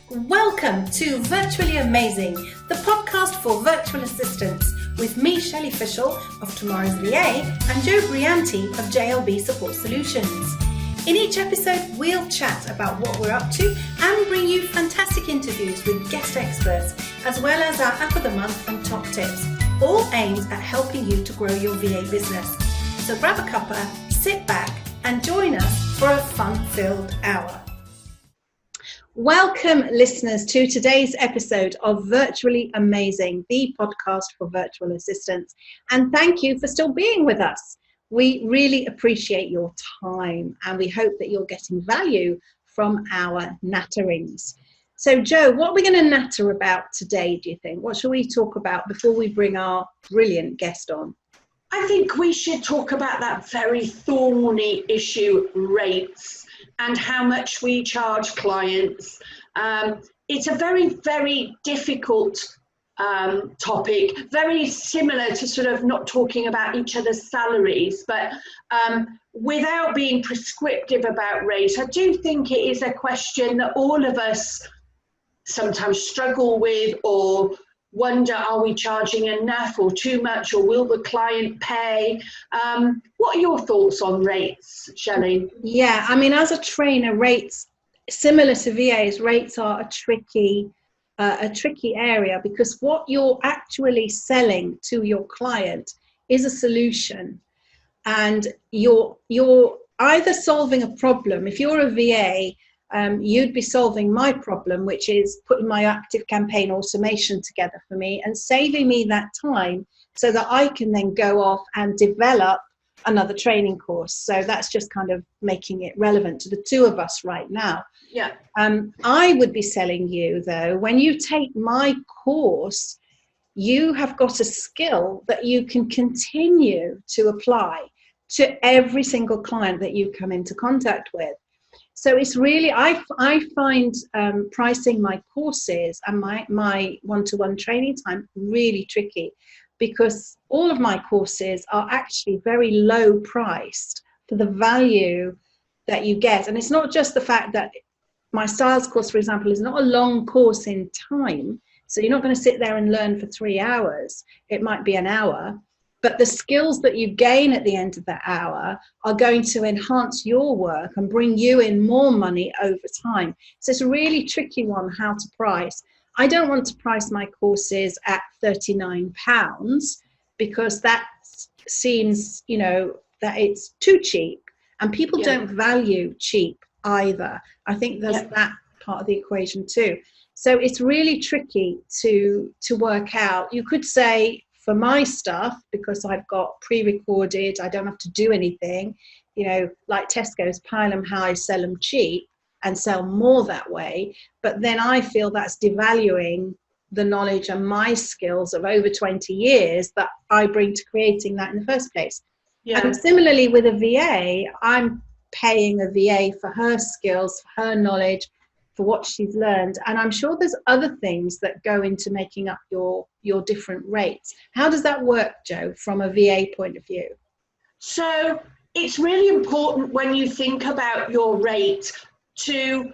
Welcome to Virtually Amazing, the podcast for virtual assistants with me, Shelley of Tomorrow's VA, and Jo Brianti of JLB Support Solutions. In each episode, we'll chat about what we're up to and bring you fantastic interviews with guest experts, as well as our App of the Month and top tips, all aimed at helping you to grow your VA business. So grab a cuppa, sit back, and join us for a fun-filled hour. Welcome, listeners, to today's episode of Virtually Amazing, the podcast for virtual assistants. And thank you for still being with us. We really appreciate your time and we hope that you're getting value from our natterings. So, Jo, what are we going to natter about today, do you think? What shall we talk about before we bring our brilliant guest on? I think we should talk about that very thorny issue, rates, and how much we charge clients. It's a very, very difficult topic, very similar to sort of not talking about each other's salaries, but without being prescriptive about rates, I do think it is a question that all of us sometimes struggle with or wonder, are we charging enough or too much, or will the client pay? What are your thoughts on rates, Shelley? Yeah, I mean, as a trainer, rates, similar to VAs, rates are a tricky area because what you're actually selling to your client is a solution, and you're either solving a problem. If you're a VA, you'd be solving my problem, which is putting my active campaign automation together for me and saving me that time so that I can then go off and develop another training course. So that's just kind of making it relevant to the two of us right now. Yeah. I would be selling you, though, when you take my course, you have got a skill that you can continue to apply to every single client that you come into contact with. So it's really, I find pricing my courses and my one-to-one training time really tricky because all of my courses are actually very low priced for the value that you get. And it's not just the fact that my styles course, for example, is not a long course in time. So you're not going to sit there and learn for 3 hours. It might be an hour. But the skills that you gain at the end of that hour are going to enhance your work and bring you in more money over time. So it's a really tricky one how to price. I don't want to price my courses at £39 because that seems, that it's too cheap. And people don't value cheap either. I think there's that part of the equation too. So it's really tricky to work out. You could say, for my stuff, because I've got pre-recorded, I don't have to do anything, like Tesco's, pile them high, sell them cheap, and sell more that way. But then I feel that's devaluing the knowledge and my skills of over 20 years that I bring to creating that in the first place. Yeah. And similarly with a VA, I'm paying a VA for her skills, for her knowledge, for what she's learned, and I'm sure there's other things that go into making up your different rates. How does that work, Jo, from a VA point of view? So it's really important when you think about your rate to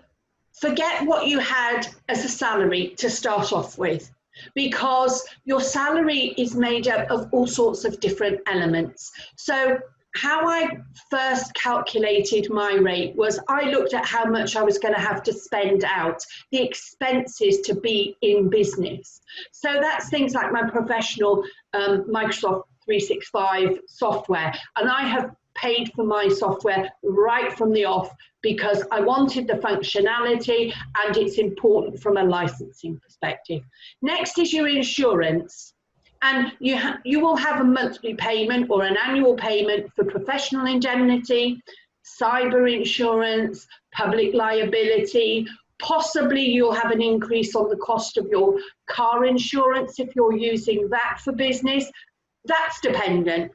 forget what you had as a salary to start off with, because your salary is made up of all sorts of different elements. So how I first calculated my rate was I looked at how much I was going to have to spend out, the expenses to be in business. So that's things like my professional Microsoft 365 software. And I have paid for my software right from the off because I wanted the functionality and it's important from a licensing perspective. Next is your insurance. And you will have a monthly payment or an annual payment for professional indemnity, cyber insurance, public liability. Possibly you'll have an increase on the cost of your car insurance if you're using that for business. That's dependent.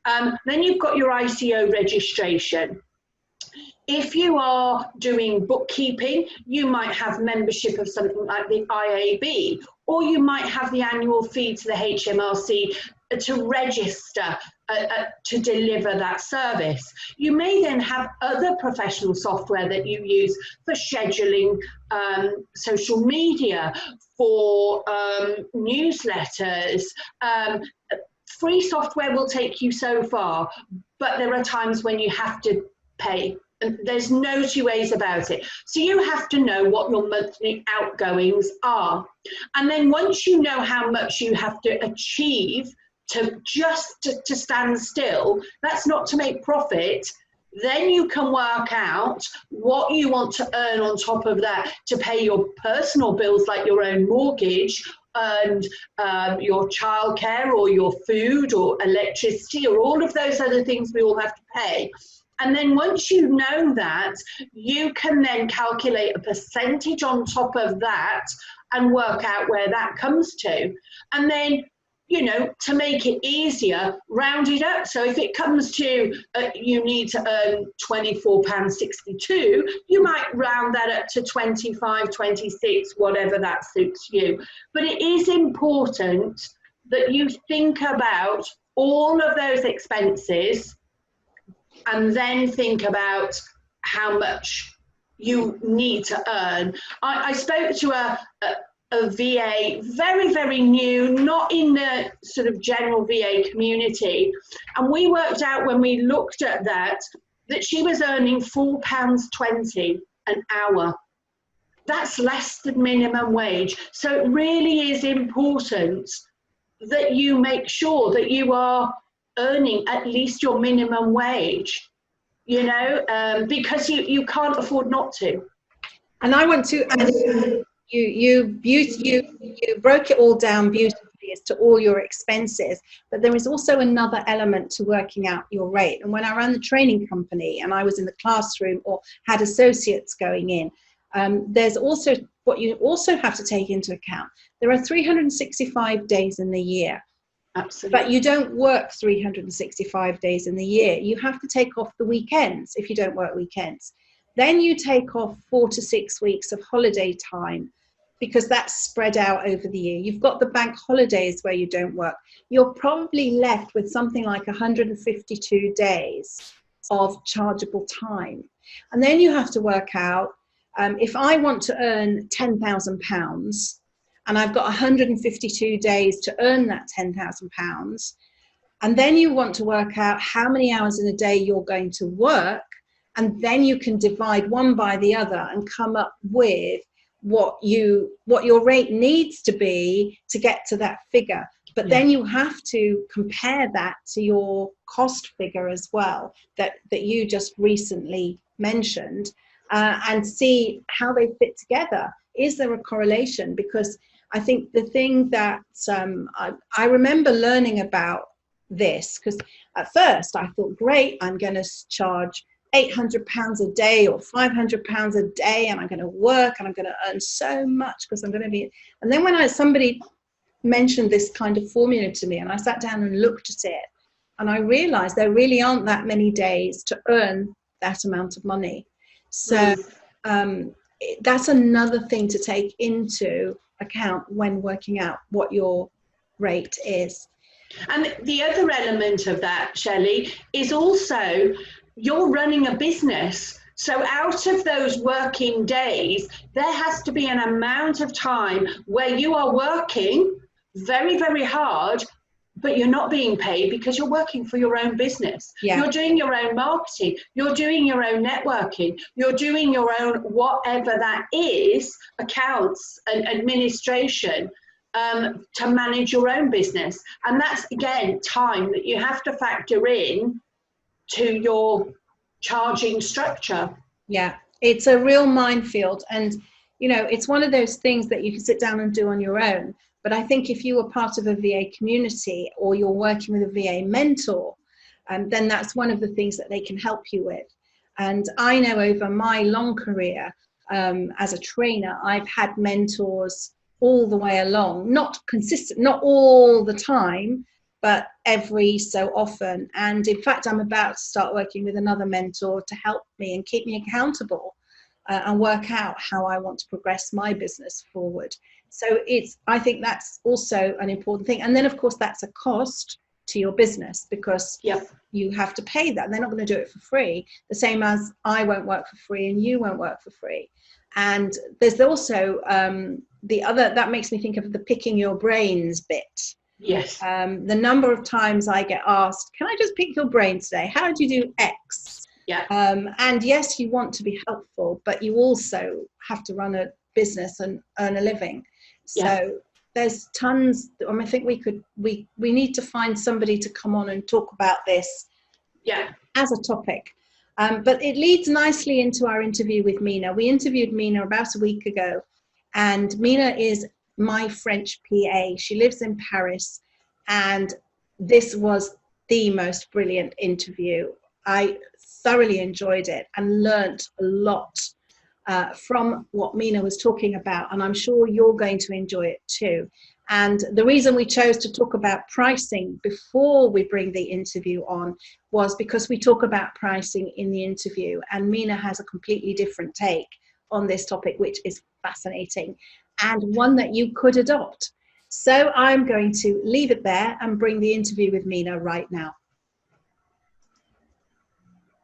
Then you've got your ICO registration. If you are doing bookkeeping, you might have membership of something like the IAB, or you might have the annual fee to the HMRC to register to deliver that service. You may then have other professional software that you use for scheduling social media, for newsletters. Free software will take you so far, but there are times when you have to pay. And there's no two ways about it. So you have to know what your monthly outgoings are. And then once you know how much you have to achieve to stand still, that's not to make profit, then you can work out what you want to earn on top of that to pay your personal bills, like your own mortgage and your childcare or your food or electricity or all of those other things we all have to pay. And then once you know that, you can then calculate a percentage on top of that and work out where that comes to. And then, you know, to make it easier, round it up. So if it comes to you need to earn £24.62, you might round that up to 25, 26, whatever that suits you. But it is important that you think about all of those expenses and then think about how much you need to earn. I spoke to a VA, very, very new, not in the sort of general VA community. And we worked out when we looked at that she was earning £4.20 an hour. That's less than minimum wage. So it really is important that you make sure that you are earning at least your minimum wage, you know, because you can't afford not to. And I want to add, you broke it all down beautifully as to all your expenses, but there is also another element to working out your rate. And when I ran the training company and I was in the classroom or had associates going in, there's also what you also have to take into account. There are 365 days in the year. Absolutely. But you don't work 365 days in the year. You have to take off the weekends if you don't work weekends. Then you take off 4 to 6 weeks of holiday time because that's spread out over the year. You've got the bank holidays where you don't work. You're probably left with something like 152 days of chargeable time. And then you have to work out, if I want to earn £10,000, and I've got 152 days to earn that £10,000. And then you want to work out how many hours in a day you're going to work. And then you can divide one by the other and come up with what your rate needs to be to get to that figure. But then you have to compare that to your cost figure as well, that you just recently mentioned, and see how they fit together. Is there a correlation? Because I think the thing that I remember learning about this, because at first I thought, great, I'm going to charge £800 a day or £500 a day, and I'm going to work and I'm going to earn so much because I'm going to be. And then when somebody mentioned this kind of formula to me, and I sat down and looked at it, and I realized there really aren't that many days to earn that amount of money. So that's another thing to take into account when working out what your rate is. And the other element of that, Shelley, is also you're running a business. So out of those working days, there has to be an amount of time where you are working very, very hard, but you're not being paid because you're working for your own business. Yeah. You're doing your own marketing. You're doing your own networking. You're doing your own whatever that is, accounts and administration, to manage your own business. And that's, again, time that you have to factor in to your charging structure. Yeah, it's a real minefield. And, you know, it's one of those things that you can sit down and do on your own. But I think if you are part of a VA community or you're working with a VA mentor, then that's one of the things that they can help you with. And I know over my long career as a trainer, I've had mentors all the way along, not consistent, not all the time, but every so often. And in fact, I'm about to start working with another mentor to help me and keep me accountable and work out how I want to progress my business forward. So I think that's also an important thing. And then, of course, that's a cost to your business, because you have to pay that. They're not going to do it for free, the same as I won't work for free and you won't work for free. And there's also the other, that makes me think of the picking your brains bit. Yes. The number of times I get asked, can I just pick your brain today? How do you do X? Yeah. And yes, you want to be helpful, but you also have to run a business and earn a living. So there's tons. I think we need to find somebody to come on and talk about this as a topic. But it leads nicely into our interview with Mina. We interviewed Mina about a week ago, and Mina is my French PA. She lives in Paris, and this was the most brilliant interview. I thoroughly enjoyed it and learnt a lot from what Mina was talking about, and I'm sure you're going to enjoy it too. And the reason we chose to talk about pricing before we bring the interview on was because we talk about pricing in the interview, and Mina has a completely different take on this topic, which is fascinating and one that you could adopt. So I'm going to leave it there and bring the interview with Mina right now.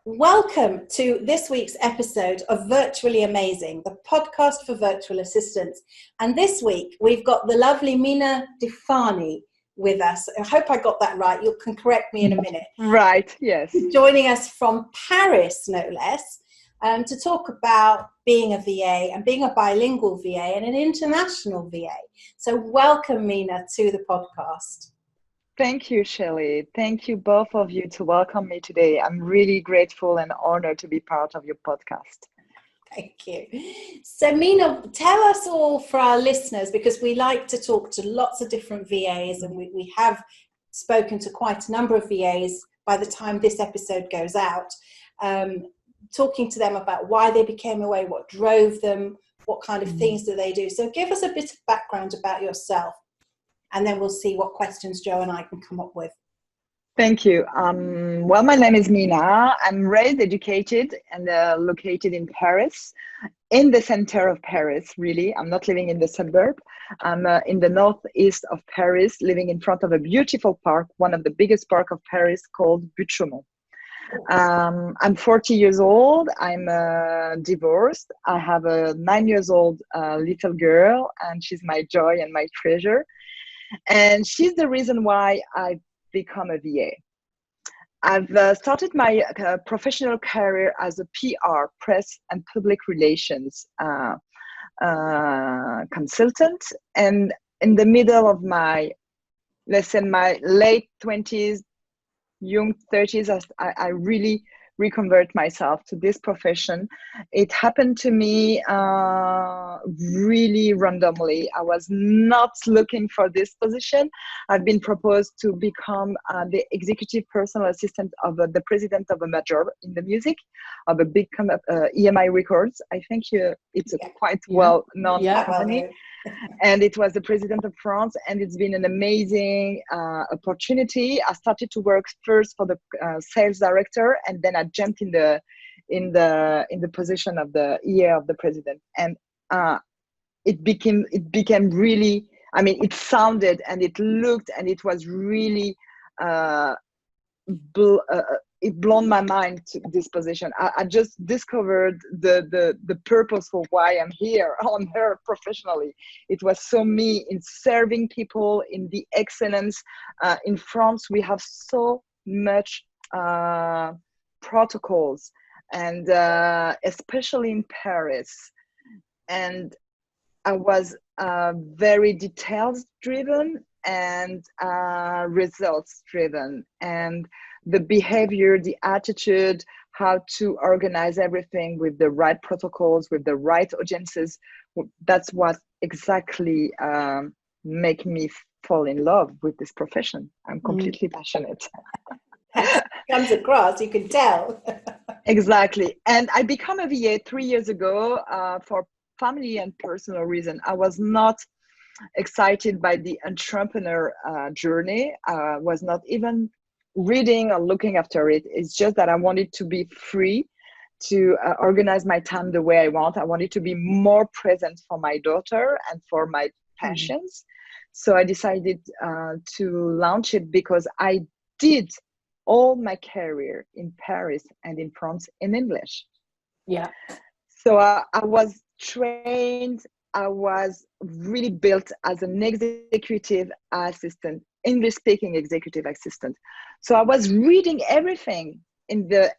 Welcome to this week's episode of Virtually Amazing, the podcast for virtual assistants. And this week we've got the lovely Mina Difali with us. I hope I got that right. You can correct me in a minute. Right, yes. Joining us from Paris, no less, to talk about being a VA and being a bilingual VA and an international VA. So welcome, Mina, to the podcast. Thank you, Shelley. Thank you, both of you, to welcome me today. I'm really grateful and honored to be part of your podcast. Thank you. So, Mina, tell us all, for our listeners, because we like to talk to lots of different VAs, and we have spoken to quite a number of VAs by the time this episode goes out, talking to them about why they became away, what drove them, what kind of things do they do. So give us a bit of background about yourself, and then we'll see what questions Jo and I can come up with. Thank you. Well, my name is Mina. I'm raised, educated, and located in Paris, in the center of Paris, really. I'm not living in the suburb. I'm in the northeast of Paris, living in front of a beautiful park, one of the biggest parks of Paris, called Butte-Chaumont. I'm 40 years old. I'm divorced. I have a 9 years old little girl, and she's my joy and my treasure. And she's the reason why I've become a VA. I've started my professional career as a PR, press and public relations consultant. And in the middle of my, let's say, my late 20s, young 30s, I really reconvert myself to this profession. It happened to me really randomly. I was not looking for this position. I've been proposed to become the executive personal assistant of the president of a major in the music, of a big EMI Records. I think it's a quite well-known company. And it was the president of France, and it's been an amazing opportunity. I started to work first for the sales director, and then I jumped in the position of the EA of the president. And it became really, I mean, it sounded and it looked and it was really it blown my mind to this position. I just discovered the purpose for why I'm here on her professionally. It was so me in serving people, in the excellence. In France, we have so much protocols, and especially in Paris. And I was very details driven and results driven, and the behavior, the attitude, how to organize everything with the right protocols, with the right audiences. That's what exactly make me fall in love with this profession. I'm completely passionate. Comes across, you can tell. Exactly. And I became a VA 3 years ago for family and personal reason. I was not excited by the entrepreneur journey. I was not even reading or looking after it. It's just that I wanted to be free to organize my time the way I want. I wanted to be more present for my daughter and for my passions. So I decided to launch it because I did all my career in Paris and in France in English. Yeah. So I was trained, I was really built as an executive assistant, English speaking executive assistant. So I was reading everything in the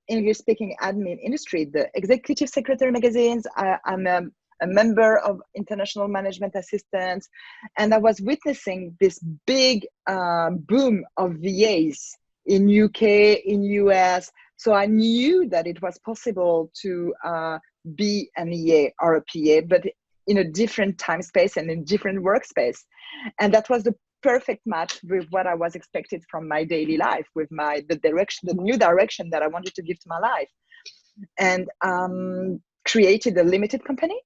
English speaking admin industry, the executive secretary magazines. I'm a member of International Management Assistants, and I was witnessing this big boom of VAs in UK, in US. So I knew that it was possible to be an EA or a PA, but in a different time space and in different workspace. And that was the perfect match with what I was expected from my daily life, with the new direction that I wanted to give to my life. And created a limited company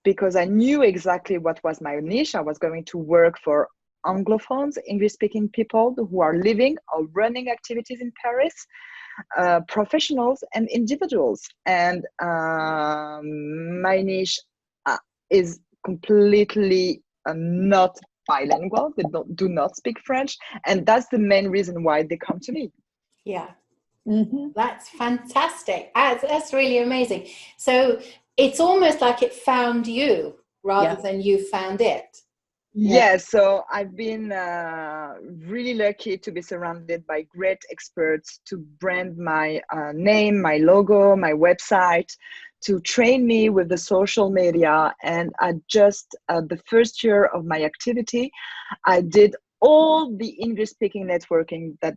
because I knew exactly what was my niche. I was going to work for Anglophones, English-speaking people who are living or running activities in Paris, professionals and individuals. And my niche is completely not bilingual. They do not speak French. And that's the main reason why they come to me. Yeah. That's fantastic. That's really amazing. So it's almost like it found you rather than you found it. Yeah, so I've been really lucky to be surrounded by great experts to brand my name, my logo, my website, to train me with the social media. And I just, the first year of my activity, I did all the English speaking networking that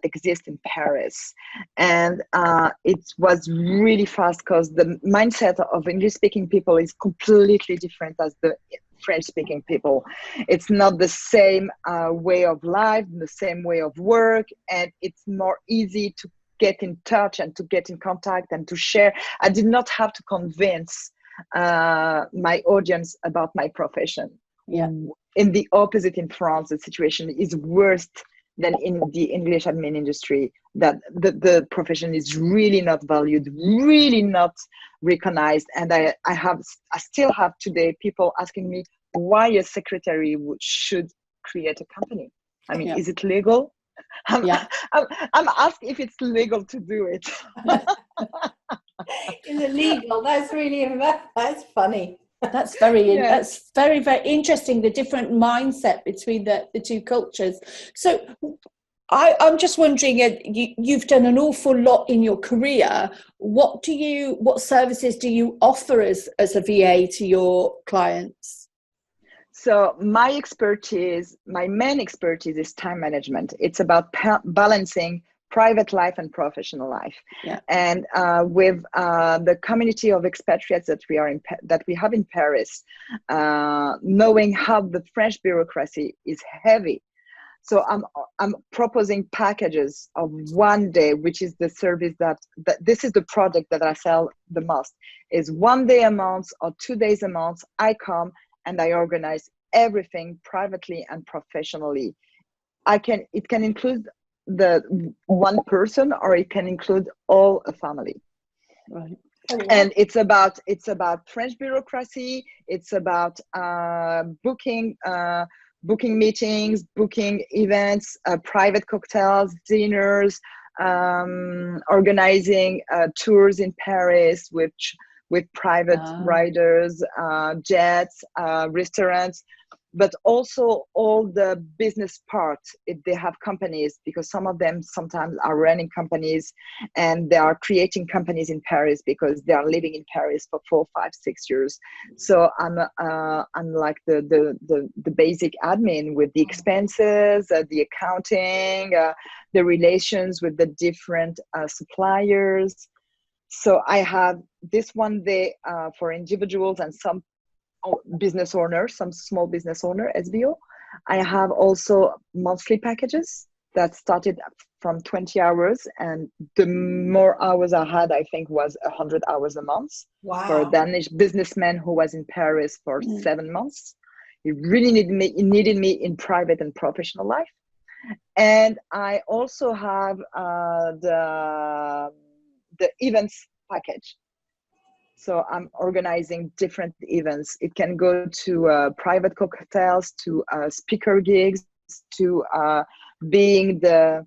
exists in Paris. And it was really fast because the mindset of English speaking people is completely different as the French speaking people. It's not the same way of life, the same way of work, and it's more easy to get in touch and to get in contact and to share. I did not have to convince my audience about my profession. In the opposite, in France, the situation is worse than in the English admin industry, that the profession is really not valued, really not recognized. And I still have today people asking me why a secretary should create a company. I mean, is it legal? I'm asked if it's legal to do it. Is it legal? That's funny. That's that's very, very interesting, the different mindset between the two cultures. So I'm just wondering, you've done an awful lot in your career. What services do you offer as a VA to your clients? So my main expertise is time management. It's about balancing private life and professional life. And with the community of expatriates that we have in Paris, knowing how the French bureaucracy is heavy. So I'm proposing packages of 1 day, which is the service that this is the product that I sell the most, is 1 day a month or 2 days a month. I come and I organize everything privately and professionally. It can include the one person, or it can include all a family. Right. And it's about French bureaucracy. It's about booking meetings, booking events, private cocktails, dinners, organizing tours in Paris with private riders, jets, restaurants, but also all the business part if they have companies, because some of them sometimes are running companies and they are creating companies in Paris because they are living in Paris for 4, 5, 6 years. So I'm like the basic admin with the expenses, the accounting, the relations with the different suppliers. So I have this 1 day for individuals and some business owners, some small business owner, SBO. I have also monthly packages that started from 20 hours, and the more hours I had, I think, was 100 hours a month. Wow. For a Danish businessman who was in Paris for 7 months. He really needed me in private and professional life. And I also have the events package. So I'm organizing different events. It can go to private cocktails, to speaker gigs, to being the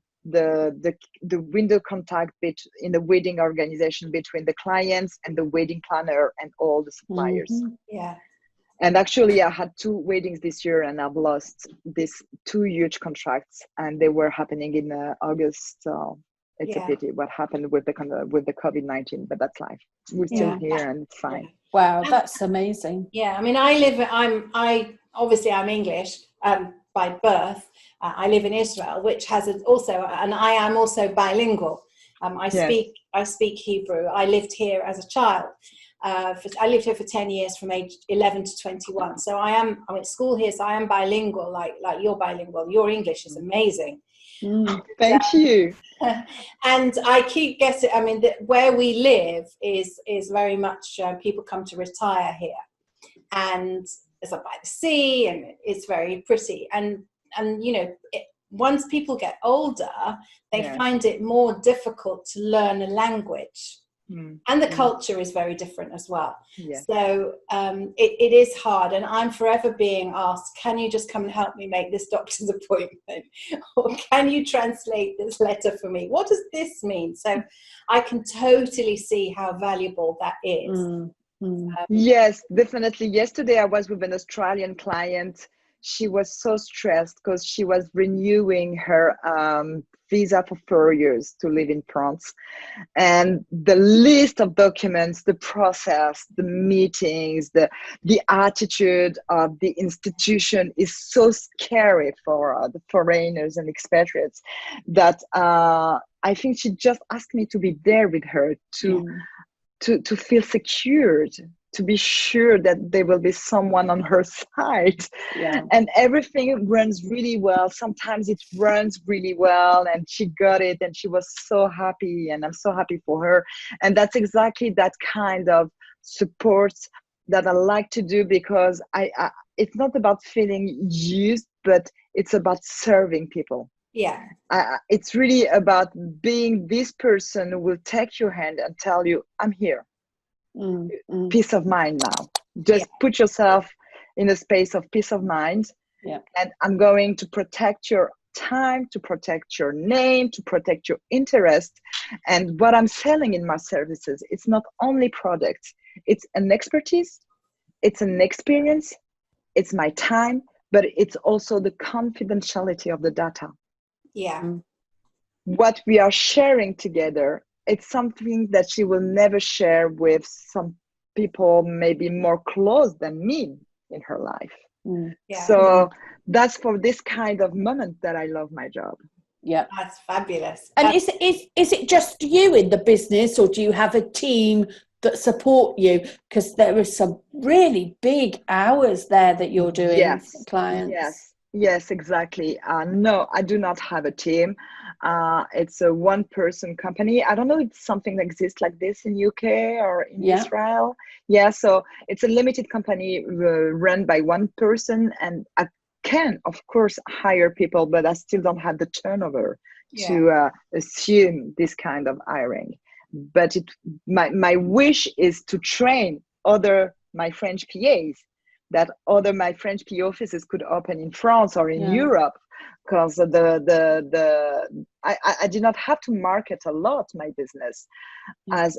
window contact in the wedding organization between the clients and the wedding planner and all the suppliers. Yeah. And actually, I had 2 weddings this year, and I've lost these 2 huge contracts, and they were happening in August. It's a pity what happened with the COVID-19, but that's life. We're still here, and it's fine. Wow, that's amazing. Yeah, I mean, I'm English by birth. I live in Israel, which has also, and I am also bilingual. I speak Hebrew. I lived here as a child. I lived here for 10 years from age 11 to 21. So I'm at school here, so I am bilingual, like you're bilingual. Your English is amazing. Thank you. And I keep guessing, I mean, where we live is very much, people come to retire here. And it's like by the sea, and it's very pretty. And you know, once people get older, they find it more difficult to learn a language. And the culture is very different as well. So it is hard, and I'm forever being asked, can you just come and help me make this doctor's appointment, or can you translate this letter for me? What does this mean? So I can totally see how valuable that is. Yes, definitely. Yesterday I was with an Australian client. She was so stressed because she was renewing her visa for 4 years to live in France. And the list of documents, the process, the meetings, the attitude of the institution is so scary for the foreigners and expatriates that I think she just asked me to be there with her to feel secured, to be sure that there will be someone on her side. And everything runs really well. Sometimes it runs really well, and she got it, and she was so happy, and I'm so happy for her. And that's exactly that kind of support that I like to do, because I it's not about feeling used, but it's about serving people. It's really about being this person who will take your hand and tell you, I'm here. Peace of mind now. Just put yourself in a space of peace of mind. And I'm going to protect your time, to protect your name, to protect your interest. And what I'm selling in my services, it's not only products, it's an expertise, it's an experience, it's my time, but it's also the confidentiality of the data. What we are sharing together, it's something that she will never share with some people maybe more close than me in her life. So that's for this kind of moment that I love my job. That's fabulous. And is it just you in the business, or do you have a team that support you? Because there are some really big hours there that you're doing for clients. Yes, exactly. No, I do not have a team. It's a one-person company. I don't know if something exists like this in UK or in Israel. So it's a limited company run by one person, and I can, of course, hire people, but I still don't have the turnover to assume this kind of hiring. But my wish is to train my French PAs, that my French PA offices could open in France or in Europe, because I did not have to market a lot my business. As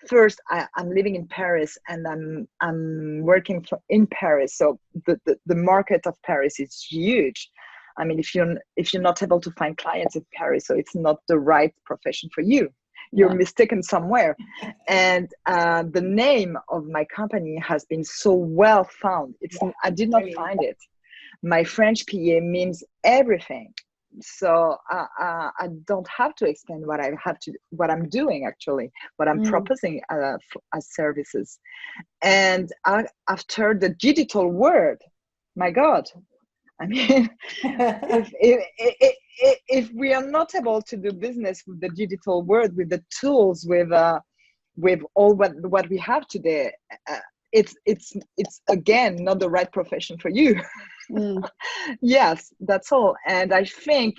first, I'm living in Paris, and I'm working in Paris, so the market of Paris is huge. I mean, if you're not able to find clients in Paris, so it's not the right profession for you. You're mistaken somewhere. And the name of my company has been so well found. I did not find it. My French PA means everything. So I don't have to explain what I'm doing, actually, what I'm proposing as services. And after the digital world, my God, I mean, if we are not able to do business with the digital world, with the tools, with all what we have today, it's again not the right profession for you. Yes, that's all. And I think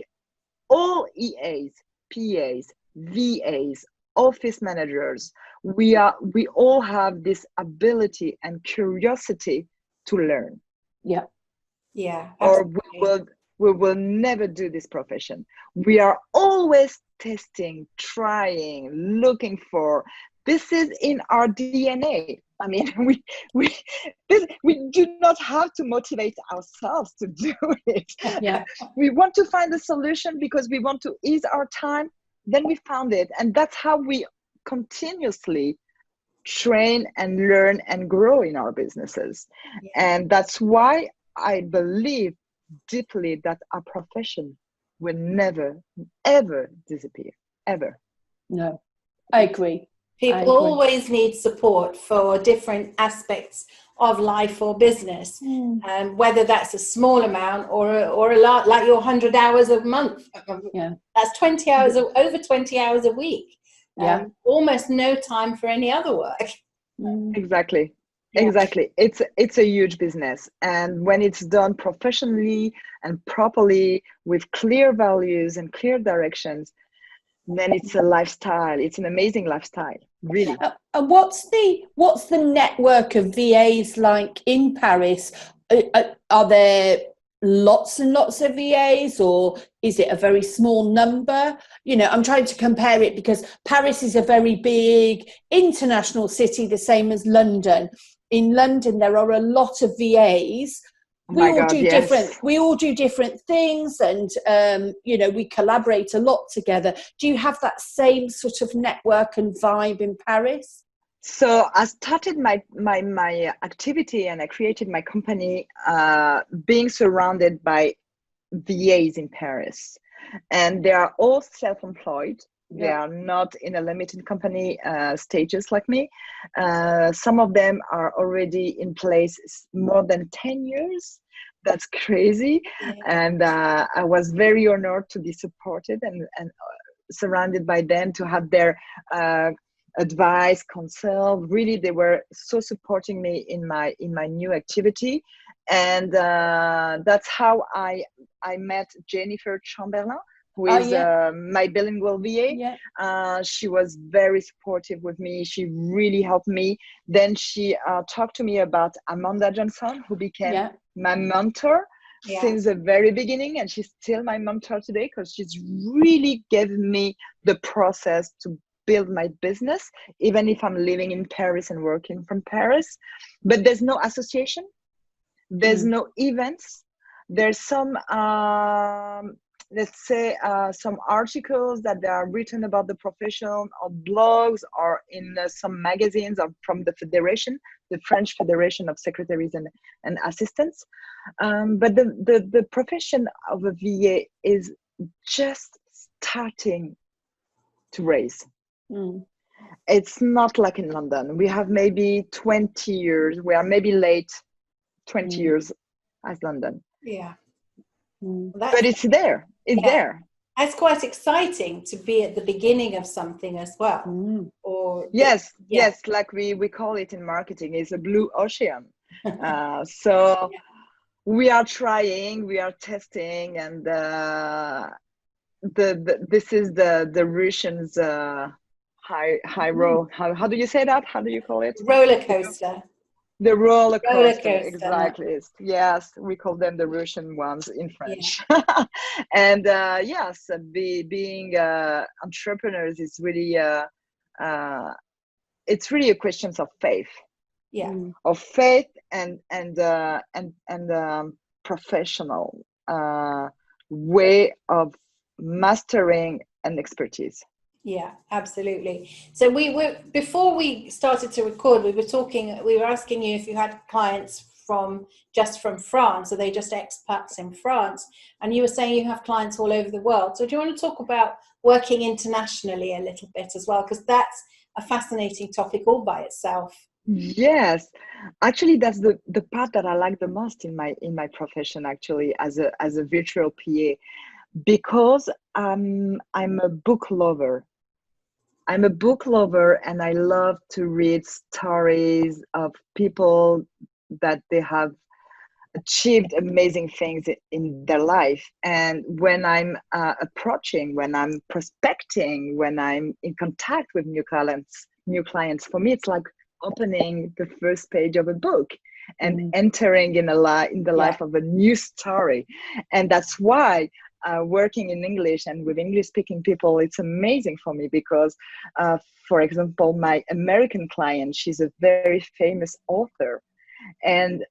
all EAs, PAs, VAs, office managers, we all have this ability and curiosity to learn. Yeah. Yeah. Or Absolutely. we will never do this profession. We are always testing, trying, looking for. This is in our DNA. I mean, we do not have to motivate ourselves to do it. Yeah. We want to find a solution because we want to ease our time. Then we found it, and that's how we continuously train and learn and grow in our businesses. Yeah. And that's why I believe deeply that our profession will never, ever disappear, ever. No, I agree. People always need support for different aspects of life or business, whether that's a small amount or a lot, like your 100 hours a month. Yeah, that's 20 hours, over 20 hours a week. Yeah, almost no time for any other work. Exactly. Yeah. Exactly. It's a huge business, and when it's done professionally and properly with clear values and clear directions, then it's a lifestyle. It's an amazing lifestyle, really. And what's the network of VAs like in Paris? Are there lots and lots of VAs, or is it a very small number? You know, I'm trying to compare it because Paris is a very big international city, the same as London. In London, there are a lot of VAs. We all do different things, and you know, we collaborate a lot together. Do you have that same sort of network and vibe in Paris? So I started my activity, and I created my company being surrounded by VAs in Paris, and they are all self-employed. They are not in a limited company status like me. Some of them are already in place more than 10 years. That's crazy. Yeah. And I was very honored to be supported and surrounded by them, to have their advice, counsel. Really, they were so supporting me in my new activity. And that's how I met Jennifer Chamberlain, who is my bilingual VA. She was very supportive with me. She really helped me. Then she talked to me about Amanda Johnson, who became my mentor since the very beginning, and she's still my mentor today, because she's really given me the process to build my business, even if I'm living in Paris and working from Paris. But there's no association, there's no events. There's some let's say some articles that they are written about the profession or blogs or in some magazines or from the Federation, the French Federation of Secretaries and Assistants. But the profession of a VA is just starting to raise. It's not like in London. We have maybe 20 years. We are maybe late 20 years as London. Yeah. But it's there. It's there. It's quite exciting to be at the beginning of something as well. Or yes, like we call it in marketing, it's a blue ocean. So we are trying, we are testing, and this is the Russians high roll. How do you say that? How do you call it? Roller coaster. The roller coaster, exactly. Yes, we call them the Russian ones in French. And yes, being entrepreneurs is really it's really a question of faith. Of faith and professional way of mastering an expertise. Yeah, absolutely. So before we started to record, we were asking you if you had clients from France, or they just expats in France, and you were saying you have clients all over the world. So do you want to talk about working internationally a little bit as well, because that's a fascinating topic all by itself? Yes, actually that's the part that I like the most in my profession, actually, as a virtual PA, because I'm a book lover. I'm a book lover, and I love to read stories of people that they have achieved amazing things in their life. And when I'm approaching, when I'm prospecting, when I'm in contact with new clients, for me, it's like opening the first page of a book and entering in the life of a new story. And that's why working in English and with English speaking people, it's amazing for me because, for example, my American client, she's a very famous author, and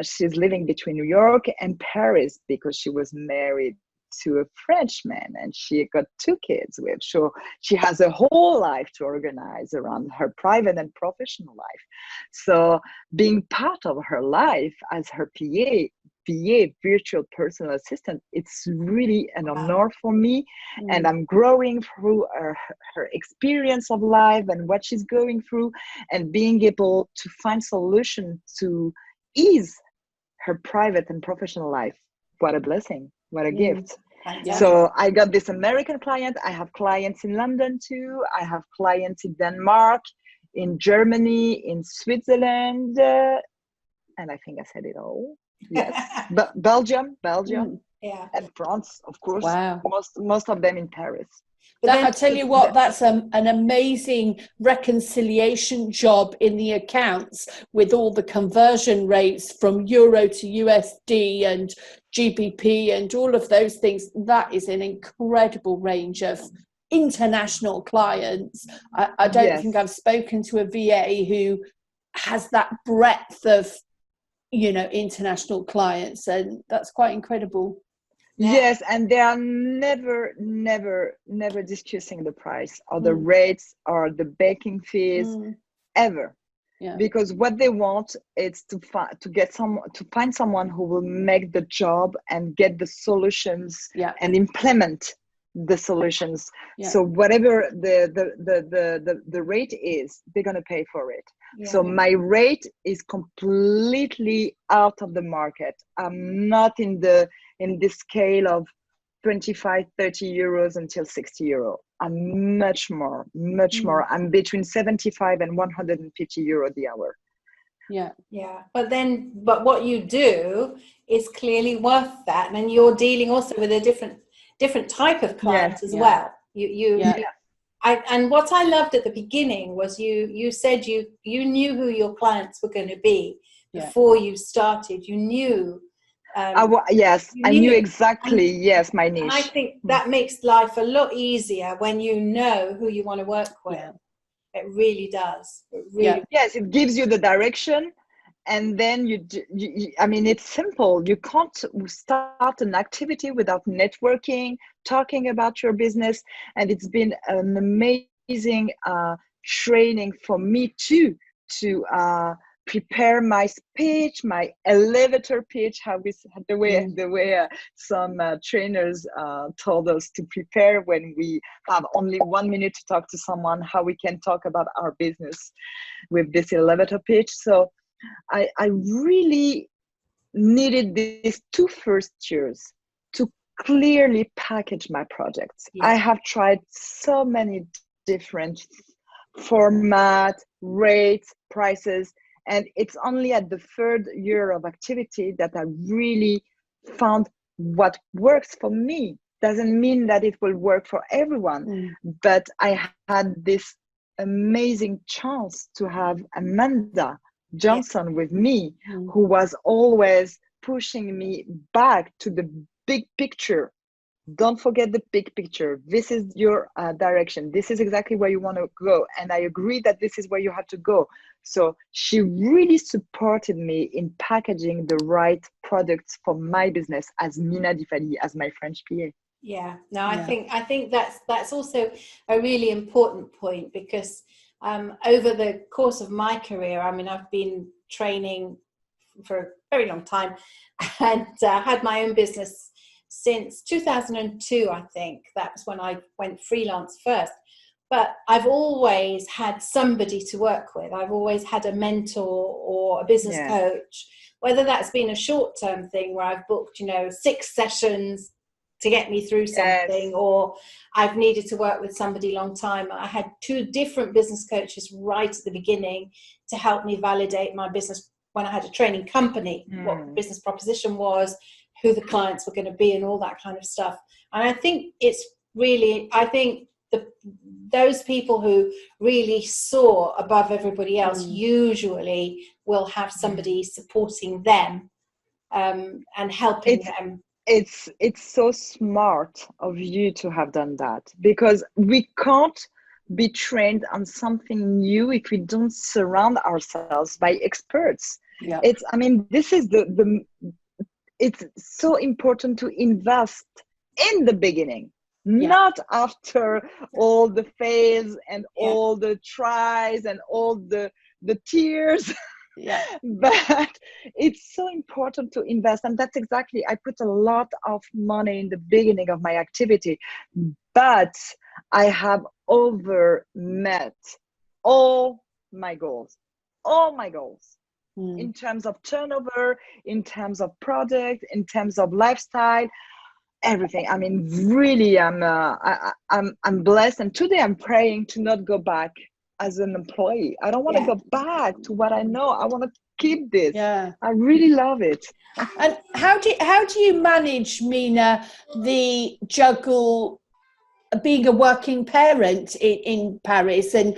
she's living between New York and Paris because she was married to a Frenchman and she got 2 kids with. So she has a whole life to organize around her private and professional life. So being part of her life as her PA, virtual personal assistant, it's really an honor for me. And I'm growing through her experience of life and what she's going through, and being able to find solutions to ease her private and professional life. What a blessing, what a gift. So I got this American client. I have clients in London too. I have clients in Denmark, in Germany, in Switzerland, and I think I said it all. Yes, but Belgium, and France, of course. Wow. Most of them in Paris. I tell you what, that's an amazing reconciliation job in the accounts with all the conversion rates from Euro to USD and GBP and all of those things. That is an incredible range of international clients. I don't think I've spoken to a VA who has that breadth of, international clients, and that's quite incredible. Yes, and they are never discussing the price or the rates or the baking fees ever. Yeah. Because what they want is to find someone who will make the job and get the solutions and implement the solutions. Yeah. So whatever the rate is, they're gonna pay for it. Yeah. So my rate is completely out of the market. I'm not in this scale of 25, 30 euros until 60 euro. I'm much more. I'm between 75 and 150 euro the hour. Yeah. But what you do is clearly worth that. And you're dealing also with a different type of clients as well. And what I loved at the beginning was you said you knew who your clients were going to be before you started. You knew. I knew exactly. My niche. And I think that makes life a lot easier when you know who you want to work with. Yeah. It really does. Yes, it gives you the direction, and then I mean, it's simple. You can't start an activity without networking, talking about your business, and it's been an amazing training for me too to prepare my speech, my elevator pitch, the way some trainers told us to prepare when we have only 1 minute to talk to someone, how we can talk about our business with this elevator pitch. So I really needed these 2 first years to clearly package my projects. Yeah. I have tried so many different formats, rates, prices, and it's only at the 3rd year of activity that I really found what works for me. Doesn't mean that it will work for everyone, but I had this amazing chance to have Amanda Johnson with me, who was always pushing me back to the big picture. Don't forget the big picture. This is your direction. This is exactly where you want to go. And I agree that this is where you have to go. So she really supported me in packaging the right products for my business as Mina Difali, as my French PA. I think that's also a really important point, because over the course of my career, I mean, I've been training for a very long time and had my own business since 2002, I think. That's when I went freelance first. But I've always had somebody to work with. I've always had a mentor or a business coach, whether that's been a short-term thing where I've booked, 6 sessions to get me through something, or I've needed to work with somebody long time. I had 2 different business coaches right at the beginning to help me validate my business when I had a training company, what the business proposition was, who the clients were going to be, and all that kind of stuff. And I think it's really, those people who really soar above everybody else usually will have somebody supporting them and helping them. It's so smart of you to have done that, because we can't be trained on something new if we don't surround ourselves by experts. Yeah. This is it's so important to invest in the beginning, not after all the fails and all the tries and all the tears. Yeah. But it's so important to invest, and that's exactly, I put a lot of money in the beginning of my activity, but I have met all my goals in terms of turnover, in terms of product, in terms of lifestyle, everything. I mean, really, I'm blessed, and today I'm praying to not go back as an employee. I don't want to go back to what I know. I want to keep this. Yeah. I really love it. And how do you manage, Mina, the juggle being a working parent in Paris and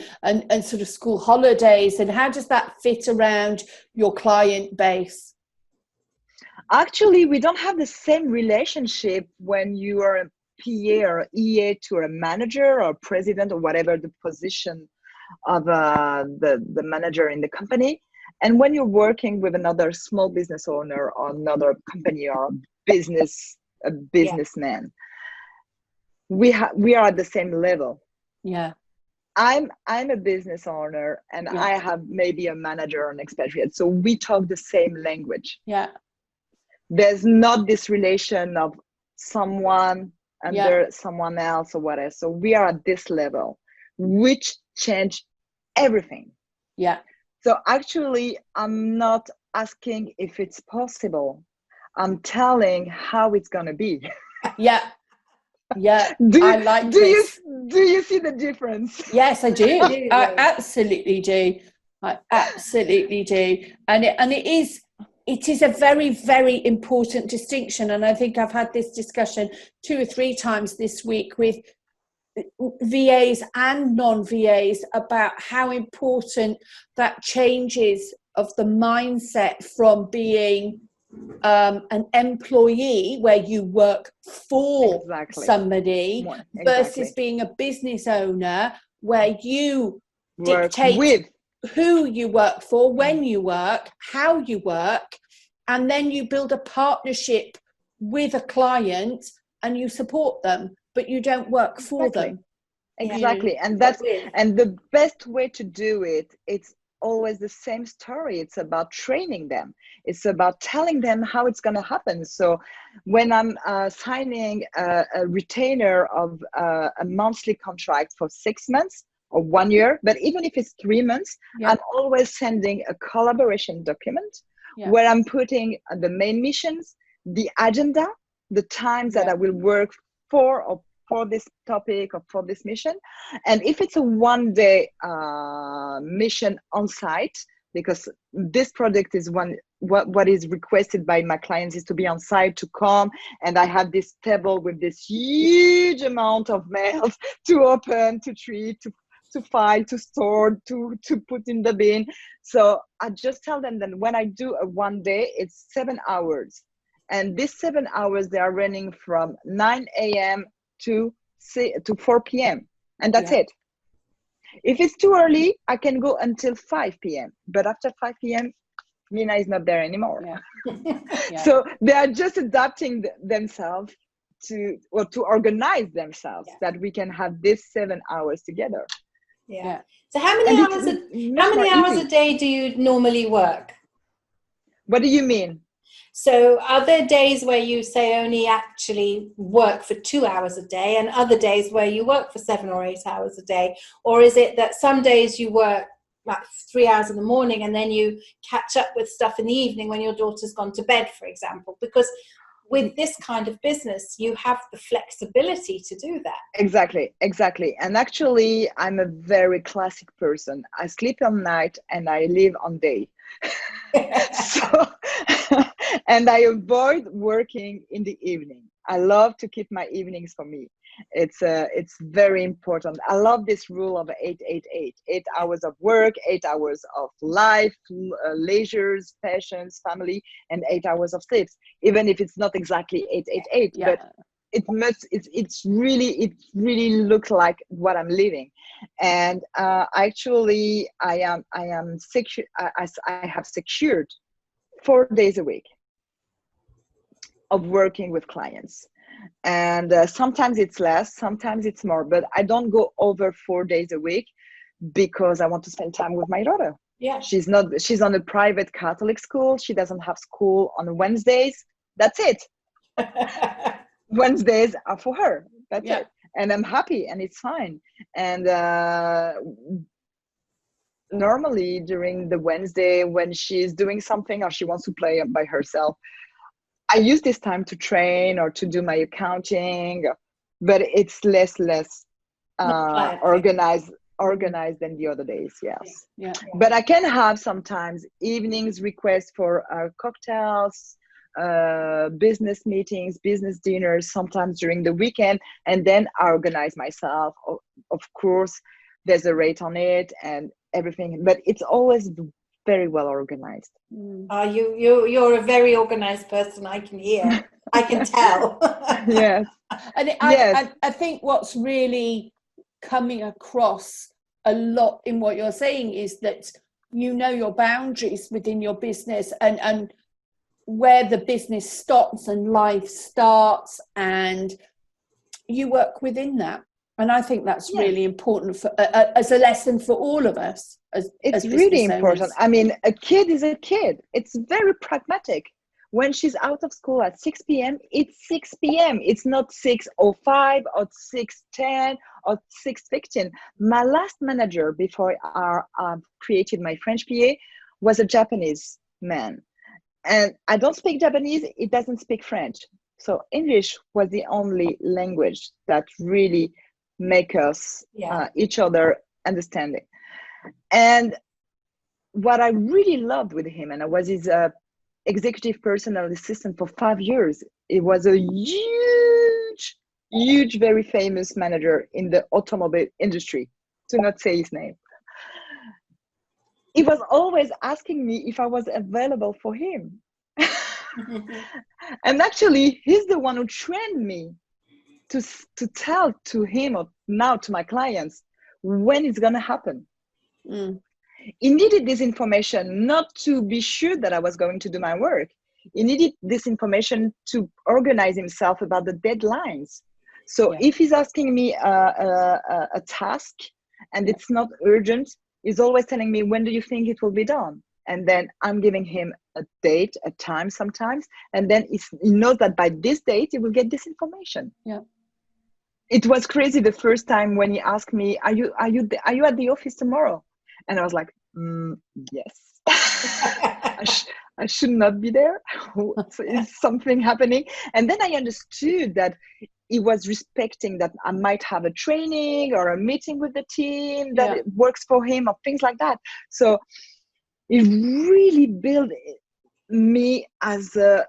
sort of school holidays, and how does that fit around your client base? Actually, we don't have the same relationship when you are a PA or EA to a manager or president or whatever the position of the manager in the company, and when you're working with another small business owner or another company or a businessman. We are at the same level. I'm a business owner, and I have maybe a manager or an expatriate, so we talk the same language. There's not this relation of someone under someone else or whatever. So we are at this level, which changed everything. So actually, I'm not asking if it's possible. I'm telling how it's gonna be. I like this. Do you see the difference? Yes, I do. I absolutely do. I absolutely do. And it is a very, very important distinction. And I think I've had this discussion 2 or 3 times this week with VAs and non-VAs about how important that changes of the mindset from being an employee where you work for somebody versus being a business owner where you dictate with who you work for, when you work, how you work, and then you build a partnership with a client and you support them, but you don't work for them. Exactly. And the best way to do it, it's always the same story. It's about training them. It's about telling them how it's going to happen. So when I'm signing a retainer of a monthly contract for 6 months or 1 year, but even if it's 3 months, I'm always sending a collaboration document where I'm putting the main missions, the agenda, the times that I will work for this topic or for this mission. And if it's a 1-day mission on site, because this product is what is requested by my clients is to be on site, to come, and I have this table with this huge amount of mails to open, to treat, to file, to store, to put in the bin. So I just tell them that when I do a 1 day, it's 7 hours. And these 7 hours, they are running from 9 a.m. to 4 p.m. And that's it. If it's too early, I can go until 5 p.m. But after 5 p.m., Mina is not there anymore. So they are just adapting themselves to organize themselves that we can have this 7 hours together. So how many hours a day do you normally work? What do you mean? So are there days where you say only actually work for 2 hours a day and other days where you work for 7 or 8 hours a day? Or is it that some days you work like 3 hours in the morning and then you catch up with stuff in the evening when your daughter's gone to bed, for example? Because with this kind of business, you have the flexibility to do that. Exactly. And actually, I'm a very classic person. I sleep on night and I live on day. So, and I avoid working in the evening. I love to keep my evenings for me. It's very important. I love this rule of 8-8-8. 8 hours of work, 8 hours of life, leisures, passions, family, and 8 hours of sleep. Even if it's not exactly 8-8-8, but it really looks like what I'm living. And actually I have secured 4 days a week of working with clients. And sometimes it's less, sometimes it's more, but I don't go over 4 days a week because I want to spend time with my daughter. Yeah. She's on a private Catholic school. She doesn't have school on Wednesdays. That's it. Wednesdays are for her. That's it. And I'm happy and it's fine. And normally during the Wednesday when she's doing something or she wants to play by herself, I use this time to train or to do my accounting, but it's less organized than the other days. Yes. Yeah. But I can have sometimes evenings requests for cocktails, business meetings, business dinners, sometimes during the weekend, and then I organize myself. Of course, there's a rate on it and everything, but it's always very well organized. You're a very organized person. I can hear. I can tell. Yes. And I think what's really coming across a lot in what you're saying is that you know your boundaries within your business and where the business stops and life starts, and you work within that. And I think that's really important for as a lesson for all of us. It's really important. Owners. I mean, a kid is a kid. It's very pragmatic. When she's out of school at 6 p.m., it's 6 p.m. It's not 6:05 or 6:10 or 6:15. My last manager before I created my French PA was a Japanese man. And I don't speak Japanese. He doesn't speak French. So English was the only language that really make us each other understanding. And what I really loved with him, and I was his executive personal assistant for 5 years. It was a huge, very famous manager in the automobile industry, to not say his name. He was always asking me if I was available for him. And actually, he's the one who trained me to tell to him or now to my clients when it's going to happen. He needed this information not to be sure that I was going to do my work. He needed this information to organize himself about the deadlines. So if he's asking me a task and it's not urgent, he's always telling me, when do you think it will be done? And then I'm giving him a date, a time sometimes, and then he knows that by this date he will get this information. Yeah. It was crazy the first time when he asked me, are you at the office tomorrow? And I was like, yes. I should not be there. Is something happening? And then I understood that he was respecting that I might have a training or a meeting with the team that it works for him or things like that. So it really built me as a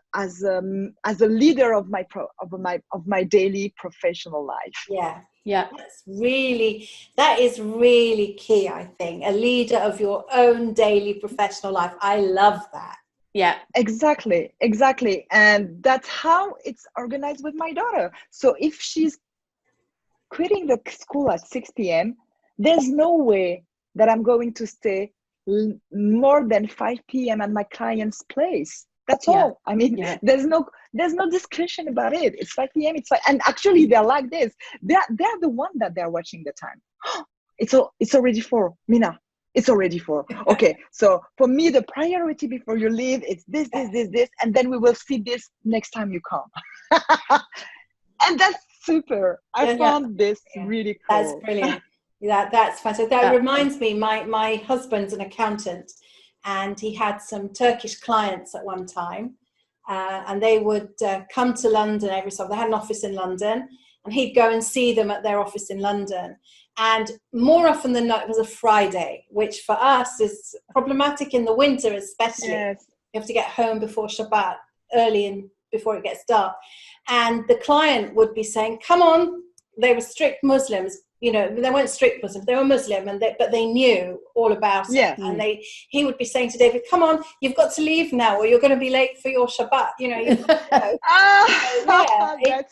leader of my daily professional life. That is really key. I think a leader of your own daily professional life. I love that. Yeah, exactly. And that's how it's organized with my daughter. So if she's quitting the school at 6 p.m., there's no way that I'm going to stay more than 5 p.m. at my client's place. That's all. I mean, there's no discussion about it. It's 5 p.m. It's 5. And actually, they're like this. They're the one that they're watching the time. It's already 4. Mina, it's already 4. Okay, so for me, the priority before you leave is this, and then we will see this next time you come. And that's super. I found this really cool. That's brilliant. That's fantastic. That reminds me, my husband's an accountant, and he had some Turkish clients at one time, and they would come to London every summer. They had an office in London, and he'd go and see them at their office in London. And more often than not, it was a Friday, which for us is problematic in the winter, especially. Yes. You have to get home before Shabbat, early and before it gets dark. And the client would be saying, come on, they were strict Muslims. You know, they weren't strict Muslims, they were Muslim, but they knew all about it. And he would be saying to David, come on, you've got to leave now or you're going to be late for your Shabbat. You know,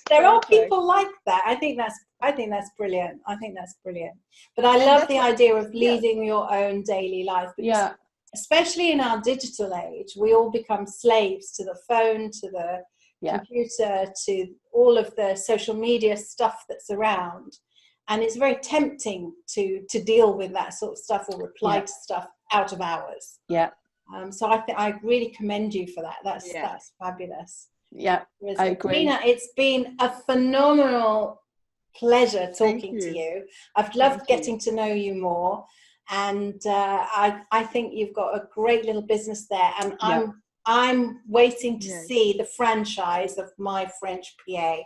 there are people like that. I think that's brilliant. I think that's brilliant. But I love the idea of leading your own daily life. Because especially in our digital age, we all become slaves to the phone, to the computer, to all of the social media stuff that's around. And it's very tempting to deal with that sort of stuff or reply to stuff out of hours. Yeah. So I really commend you for that. That's fabulous. Yeah, I agree. Mina, it's been a phenomenal pleasure talking to you. I've loved getting to know you more. And I think you've got a great little business there. And I'm waiting to see the franchise of My French PA.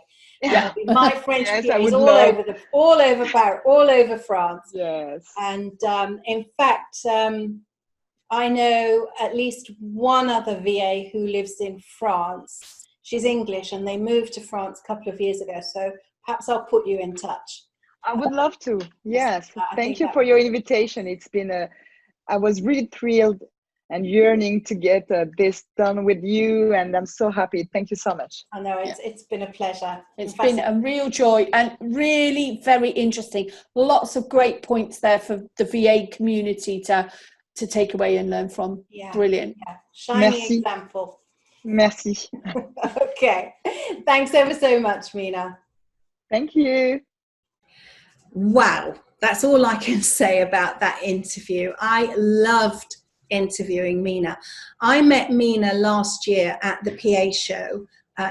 My French PA is all over France. Yes. And in fact, I know at least one other VA who lives in France. She's English, and they moved to France a couple of years ago. So perhaps I'll put you in touch. I would love to. Yes. Thank you for your invitation. It's been I was really thrilled and yearning to get this done with you, and I'm so happy. Thank you so much. I know it's been a pleasure. It's been a real joy and really very interesting. Lots of great points there for the VA community to take away and learn from. Brilliant. Shining example. Merci. Okay. Thanks ever so much, Mina. Thank you. Wow, that's all I can say about that interview. I loved interviewing Mina. I met Mina last year at the PA show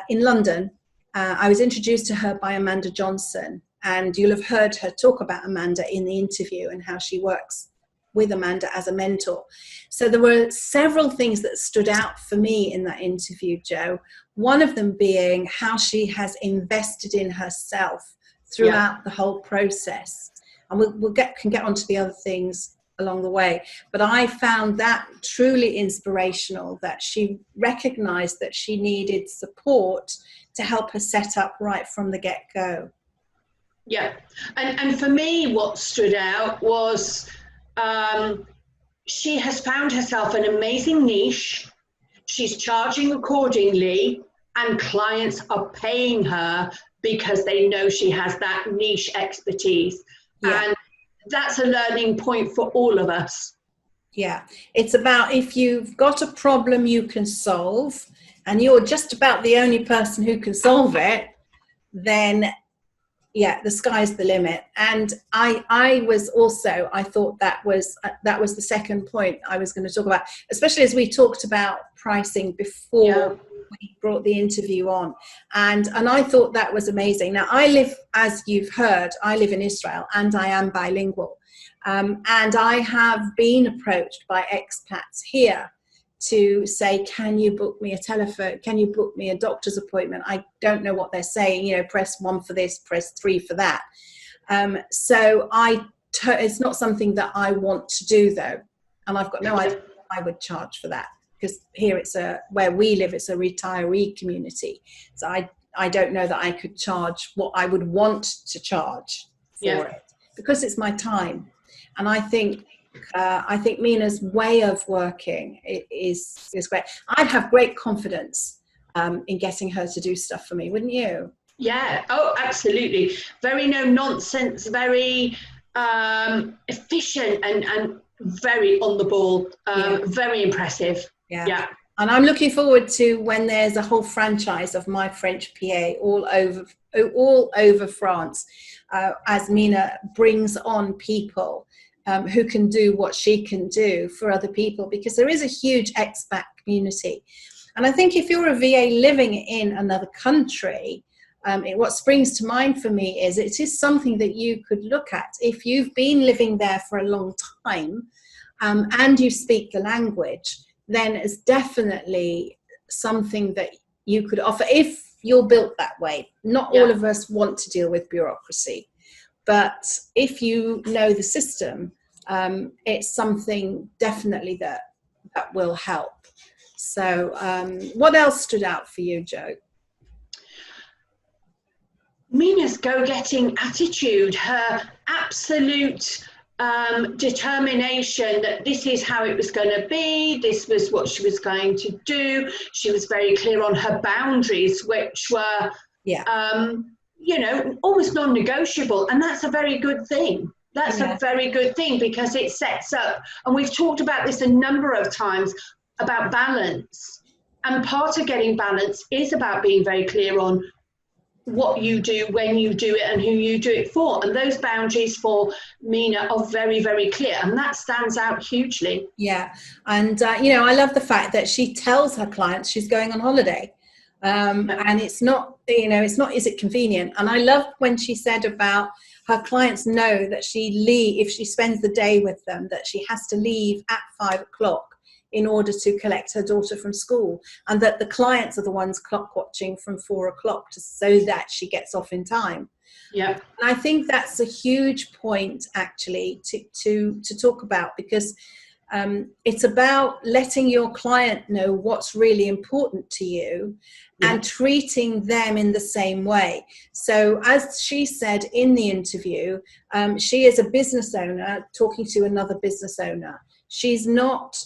in London. I was introduced to her by Amanda Johnson, and you'll have heard her talk about Amanda in the interview and how she works with Amanda as a mentor. So there were several things that stood out for me in that interview, Jo. One of them being how she has invested in herself throughout the whole process. And we'll can get onto the other things along the way. But I found that truly inspirational, that she recognized that she needed support to help her set up right from the get-go. Yeah. And for me, what stood out was she has found herself an amazing niche. She's charging accordingly, and clients are paying her because they know she has that niche expertise. And that's a learning point for all of us. Yeah, it's about, if you've got a problem you can solve and you're just about the only person who can solve it, then the sky's the limit. And I thought that was the second point I was going to talk about, especially as we talked about pricing before we brought the interview on. And I thought that was amazing. Now, I live, as you've heard, I live in Israel, and I am bilingual. And I have been approached by expats here to say, can you book me a telephone? Can you book me a doctor's appointment? I don't know what they're saying, press 1 for this, press 3 for that. So it's not something that I want to do, though. And I've got no idea what I would charge for that, because here where we live, it's a retiree community. So I don't know that I could charge what I would want to charge for it, because it's my time. And I think Mina's way of working is great. I'd have great confidence in getting her to do stuff for me, wouldn't you? Yeah. Oh, absolutely. Very no nonsense, very efficient and very on the ball. Very impressive. Yeah. And I'm looking forward to when there's a whole franchise of My French PA all over France, as Mina brings on people who can do what she can do for other people, because there is a huge expat community. And I think if you're a VA living in another country, what springs to mind for me is it is something that you could look at. If you've been living there for a long time and you speak the language, then it's definitely something that you could offer if you're built that way. Not all of us want to deal with bureaucracy, but if you know the system, it's something definitely that will help. So what else stood out for you, Jo? Mina's go-getting attitude, her absolute determination that this is how it was going to be, this was what she was going to do. She was very clear on her boundaries, which were, you know, almost non-negotiable. And that's a very good thing. That's a very good thing, because it sets up, and we've talked about this a number of times, about balance. And part of getting balance is about being very clear on what you do, when you do it, and who you do it for. And those boundaries for Mina are very, very clear, and that stands out hugely. Yeah. And, you know, I love the fact that she tells her clients she's going on holiday. And it's not, you know, it's not, is it convenient? And I love when she said about her clients know that if she spends the day with them, that she has to leave at 5 o'clock in order to collect her daughter from school, and that the clients are the ones clock watching from 4 o'clock so that she gets off in time. Yeah. And I think that's a huge point actually to talk about, because it's about letting your client know what's really important to you and treating them in the same way. So as she said in the interview, she is a business owner talking to another business owner. She's not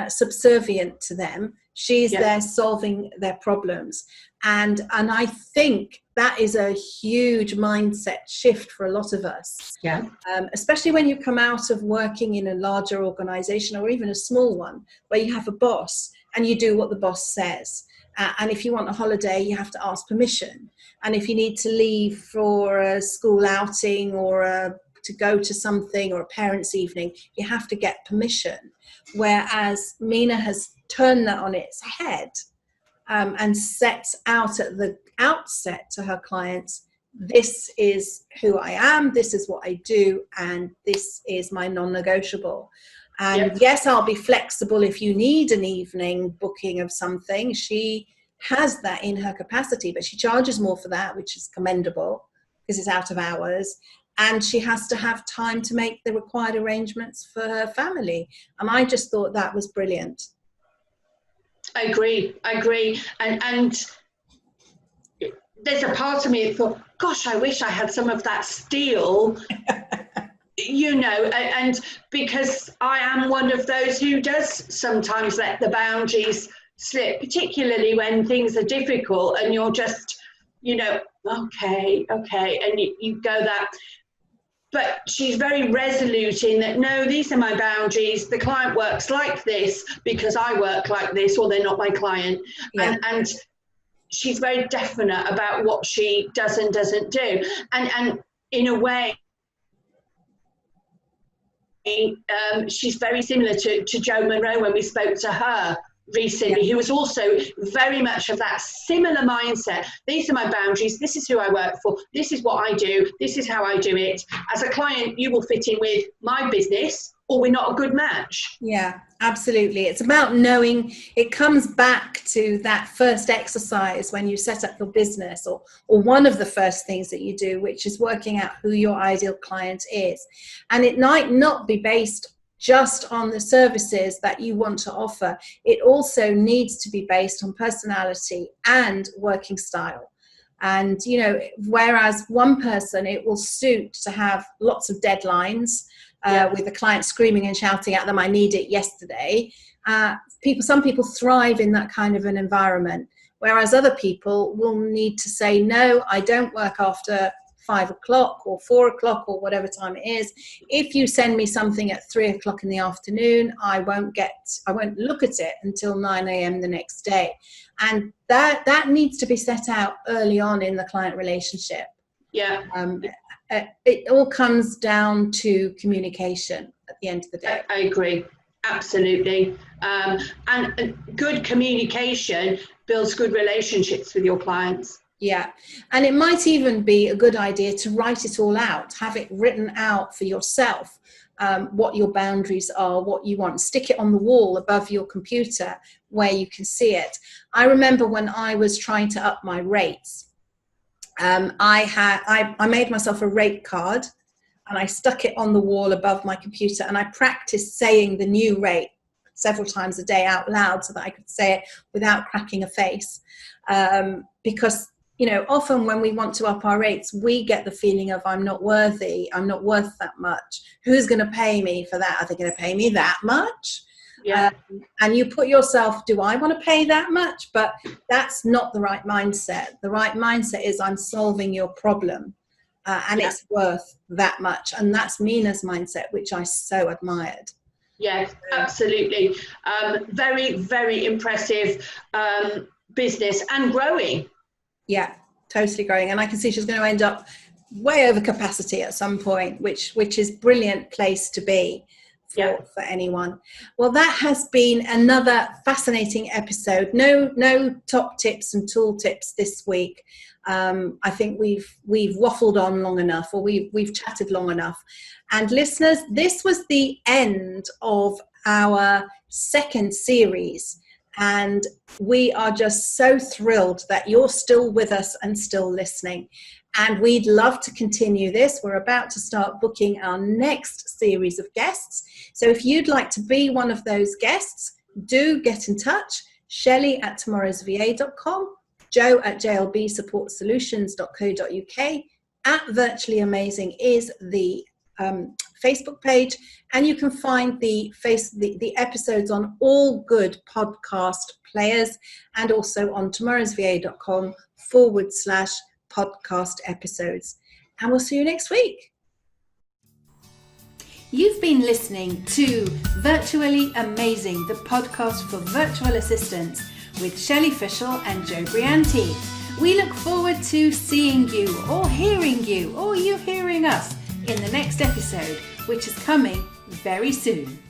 subservient to them. She's there solving their problems. And I think that is a huge mindset shift for a lot of us. Yeah. Especially when you come out of working in a larger organization or even a small one where you have a boss and you do what the boss says. And if you want a holiday, you have to ask permission. And if you need to leave for a school outing or to go to something or a parents' evening, you have to get permission. Whereas Mina has turned that on its head and sets out at the outset to her clients, this is who I am, this is what I do, and this is my non-negotiable. And yes, I'll be flexible if you need an evening booking of something. She has that in her capacity, but she charges more for that, which is commendable because it's out of hours. And she has to have time to make the required arrangements for her family. And I just thought that was brilliant. I agree. And there's a part of me that thought, gosh, I wish I had some of that steel, you know, and because I am one of those who does sometimes let the boundaries slip, particularly when things are difficult and you're just, you know, okay, and you go that. But she's very resolute in that, no, these are my boundaries. The client works like this because I work like this, or they're not my client. Yeah. And she's very definite about what she does and doesn't do. And in a way, she's very similar to Jo Monroe when we spoke to her recently, who was also very much of that similar mindset. These are my boundaries. This is who I work for. This is what I do. This is how I do it. As a client, you will fit in with my business, or we're not a good match. Yeah, absolutely. It's about knowing. It comes back to that first exercise when you set up your business, or one of the first things that you do, which is working out who your ideal client is. And it might not be based just on the services that you want to offer. It also needs to be based on personality and working style. And, you know, whereas one person, it will suit to have lots of deadlines with the client screaming and shouting at them, I need it yesterday. Some people thrive in that kind of an environment, whereas other people will need to say, no, I don't work after 5 o'clock or 4 o'clock or whatever time it is. If you send me something at 3 o'clock in the afternoon, I won't look at it until 9 a.m. the next day. And that needs to be set out early on in the client relationship. Yeah. It all comes down to communication at the end of the day. I agree. Absolutely. And good communication builds good relationships with your clients. Yeah. And it might even be a good idea to write it all out, have it written out for yourself, what your boundaries are, what you want. Stick it on the wall above your computer where you can see it. I remember when I was trying to up my rates, I made myself a rate card and I stuck it on the wall above my computer, and I practiced saying the new rate several times a day out loud so that I could say it without cracking a face. Because, you know, often when we want to up our rates, we get the feeling of, I'm not worthy, I'm not worth that much. Who's going to pay me for that? Are they going to pay me that much? Yeah. And you put yourself, do I want to pay that much? But that's not the right mindset. The right mindset is, I'm solving your problem, and it's worth that much. And that's Mina's mindset, which I so admired. Yes, absolutely. Very, very impressive business, and growing. Yeah, totally growing. And I can see she's going to end up way over capacity at some point, which is brilliant place to be for anyone. Well, that has been another fascinating episode. No top tips and tool tips this week. I think we've waffled on long enough, or we've chatted long enough. And listeners, this was the end of our second series. And we are just so thrilled that you're still with us and still listening. And we'd love to continue this. We're about to start booking our next series of guests. So if you'd like to be one of those guests, do get in touch. Shelley at tomorrowsva.com, Jo at jlbsupportsolutions.co.uk, at Virtually Amazing is the Facebook page, and you can find the episodes on all good podcast players, and also on tomorrowsva.com/podcast episodes. And we'll see you next week. You've been listening to Virtually Amazing, the podcast for virtual assistants with Shelley Fishel and Jo Brianti. We look forward to seeing you, or hearing you, or you hearing us in the next episode, which is coming very soon.